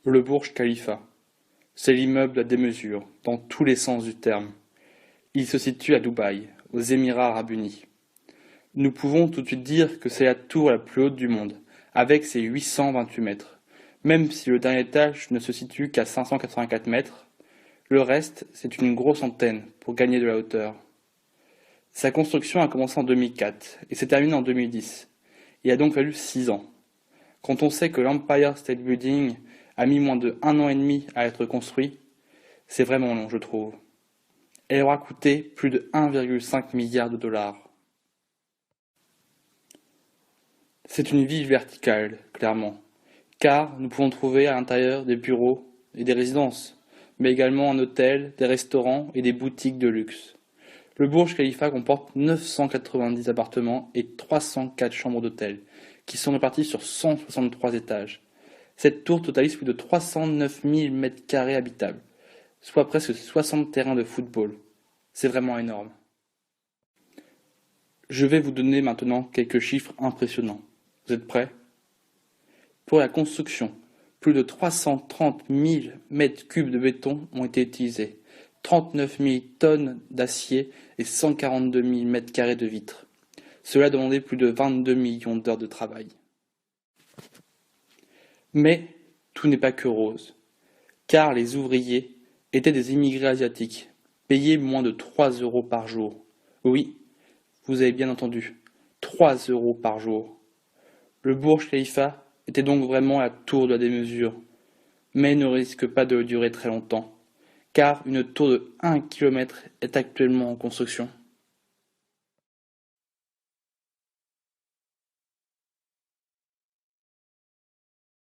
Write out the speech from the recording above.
Le Burj Khalifa, c'est l'immeuble à démesure, dans tous les sens du terme. Il se situe à Dubaï, aux Émirats arabes unis. Nous pouvons tout de suite dire que c'est la tour la plus haute du monde, avec ses 828 mètres. Même si le dernier étage ne se situe qu'à 584 mètres, le reste, c'est une grosse antenne pour gagner de la hauteur. Sa construction a commencé en 2004 et s'est terminée en 2010. Il a donc fallu 6 ans. Quand on sait que l'Empire State Building a mis moins de 1 an et demi à être construit, c'est vraiment long, je trouve. Elle aura coûté plus de 1,5 milliard de dollars. C'est une ville verticale, clairement, car nous pouvons trouver à l'intérieur des bureaux et des résidences, mais également un hôtel, des restaurants et des boutiques de luxe. Le Burj Khalifa comporte 990 appartements et 304 chambres d'hôtel, qui sont réparties sur 163 étages. Cette tour totalise plus de 309 000 mètres carrés habitables, soit presque 60 terrains de football. C'est vraiment énorme. Je vais vous donner maintenant quelques chiffres impressionnants. Vous êtes prêts? Pour la construction, plus de 330 000 mètres cubes de béton ont été utilisés, 39 000 tonnes d'acier et 142 000 mètres carrés de vitres. Cela a demandé plus de 22 millions d'heures de travail. Mais tout n'est pas que rose, car les ouvriers étaient des immigrés asiatiques, payés moins de 3 euros par jour. Oui, vous avez bien entendu, 3 euros par jour. Le Burj Khalifa était donc vraiment la tour de la démesure, mais ne risque pas de durer très longtemps, car une tour de 1 km est actuellement en construction.